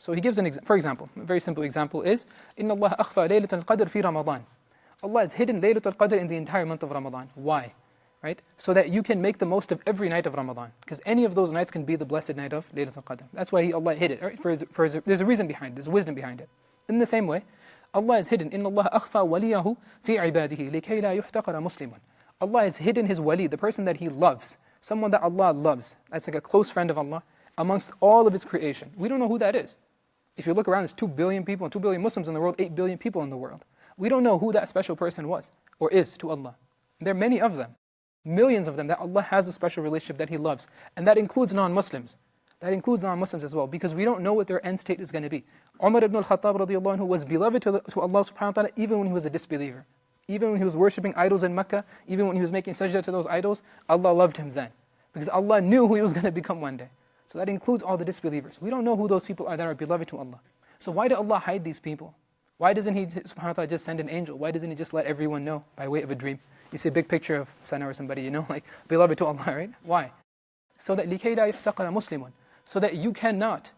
So he gives for example, a very simple example is, إِنَّ اللَّهَ أَخْفَى لَيْلَةَ الْقَدْرِ فِي رَمَضَانِ. Allah has hidden Laylatul Qadr in the entire month of Ramadan. Why? Right? So that you can make the most of every night of Ramadan. Because any of those nights can be the blessed night of Laylatul Qadr. That's why Allah hid it. Right? There's a reason behind it. There's wisdom behind it. In the same way, Allah has hidden. إِنَّ اللَّهَ أَخْفَى وَلِيَهُ فِي عِبَادِهِ لِكَيْ لَا يُحْتَقَرَ مُسْلِمٌ. Allah has hidden His wali, the person that He loves. Someone that Allah loves. That's like a close friend of Allah amongst all of His creation. We don't know who that is. If you look around, there's 2 billion people, 2 billion Muslims in the world, 8 billion people in the world. We don't know who that special person was or is to Allah. There are many of them, millions of them, that Allah has a special relationship that He loves. And that includes non-Muslims. That includes non-Muslims as well, because we don't know what their end state is going to be. Umar ibn al-Khattab radiallahu anhu was beloved to Allah subhanahu wa ta'ala even when he was a disbeliever. Even when he was worshipping idols in Mecca, even when he was making sajda to those idols, Allah loved him then. Because Allah knew who he was going to become one day. So that includes all the disbelievers. We don't know who those people are that are beloved to Allah. So why did Allah hide these people? Why doesn't He subhanahu wa ta'ala just send an angel? Why doesn't He just let everyone know by way of a dream? You see a big picture of Sana or somebody, like beloved to Allah, right? Why? So that لِكَيْ لَا يُحْتَقَرَ مُسْلِمٌ. So that you cannot,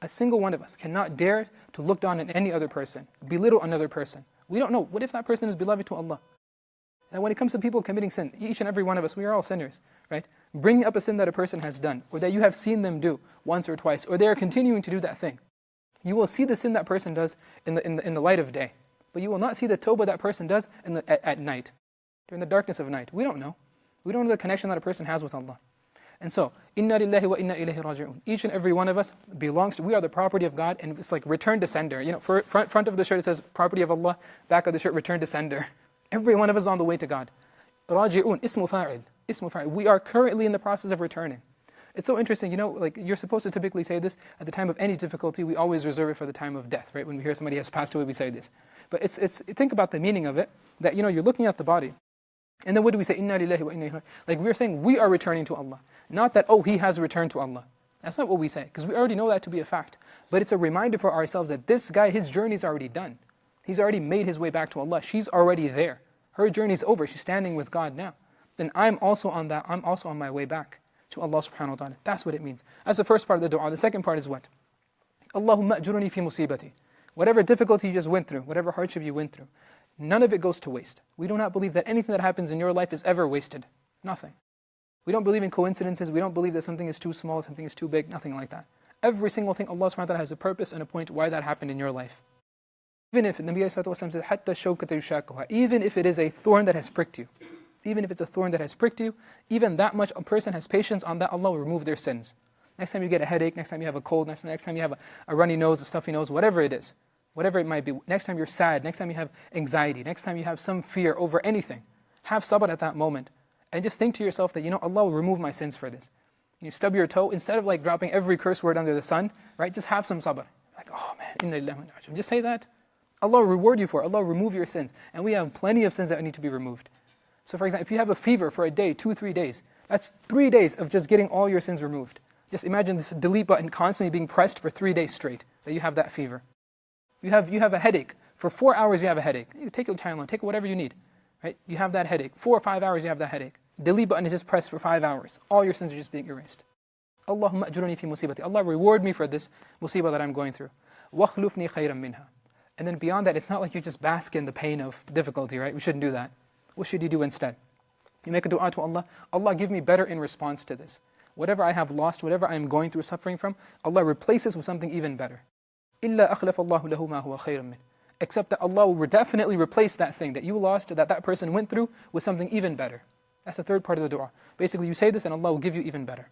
a single one of us cannot dare to look down on any other person, belittle another person. We don't know. What if that person is beloved to Allah? And when it comes to people committing sin, each and every one of us, we are all sinners, right? Bring up a sin that a person has done, or that you have seen them do once or twice, or they are continuing to do that thing. You will see the sin that person does in the light of day, but you will not see the tawbah that person does at night, during the darkness of night. We don't know. We don't know the connection that a person has with Allah. And so, inna lillahi wa inna ilayhi raji'un. Each and every one of us belongs to, we are the property of God, and it's like return to sender. Front of the shirt it says property of Allah, back of the shirt return to sender. Every one of us is on the way to God. Raji'un, ismu fa'il. Ismu fa'il. We are currently in the process of returning. It's so interesting, like you're supposed to typically say this at the time of any difficulty. We always reserve it for the time of death, right? When we hear somebody has passed away, we say this. But think about the meaning of it, that you're looking at the body. And then what do we say? Inna lillahi wa inna ilayhi. Like we're saying we are returning to Allah. Not that, he has returned to Allah. That's not what we say, because we already know that to be a fact. But it's a reminder for ourselves that this guy, his journey is already done. He's already made his way back to Allah. She's already there. Her journey's over. She's standing with God now. Then I'm also on that. I'm also on my way back to Allah subhanahu wa ta'ala. That's what it means. That's the first part of the dua. The second part is what? Allahumma ajuruni fi musibati. Whatever difficulty you just went through, whatever hardship you went through, none of it goes to waste. We do not believe that anything that happens in your life is ever wasted. Nothing. We don't believe in coincidences. We don't believe that something is too small, something is too big, nothing like that. Every single thing, Allah subhanahu wa ta'ala has a purpose and a point why that happened in your life. Even if, Nabi sallallahu alayhi wa sallam says, حَتَّى الشَّوْكَةَ يُشَاكُهَا. Even if it is a thorn that has pricked you. Even if it's a thorn that has pricked you, even that much a person has patience on that, Allah will remove their sins. Next time you get a headache, next time you have a cold, next time you have a runny nose, a stuffy nose, whatever it is, whatever it might be, next time you're sad, next time you have anxiety, next time you have some fear over anything, have sabr at that moment. And just think to yourself that, Allah will remove my sins for this. You stub your toe, instead of like dropping every curse word under the sun, right? Just have some sabr. Like, oh man, inna lillahi wa inna ilaihi raji'un. Just say that. Allah will reward you for it. Allah will remove your sins. And we have plenty of sins that need to be removed. So for example, if you have a fever for a day, 2-3 days, that's 3 days of just getting all your sins removed. Just imagine this delete button constantly being pressed for 3 days straight, that you have that fever. You have a headache. For 4 hours you have a headache. You take your Tylenol, take whatever you need. Right? You have that headache. 4 or 5 hours you have that headache. Delete button is just pressed for 5 hours. All your sins are just being erased. Allahumma ajuruni fi musibati. Allah reward me for this musibah that I'm going through. وَخْلُفْنِي خَيْرًا مِنْهَا. And then beyond that, it's not like you just bask in the pain of difficulty, right? We shouldn't do that. What should you do instead? You make a dua to Allah. Allah, give me better in response to this. Whatever I have lost, whatever I am going through, suffering from, Allah replaces with something even better. إِلَّا أَخْلَفَ اللَّهُ لَهُ مَا هُوَ خَيْرًا مِنْهُ. Except that Allah will definitely replace that thing that you lost, that person went through, with something even better. That's the third part of the dua. Basically, you say this and Allah will give you even better.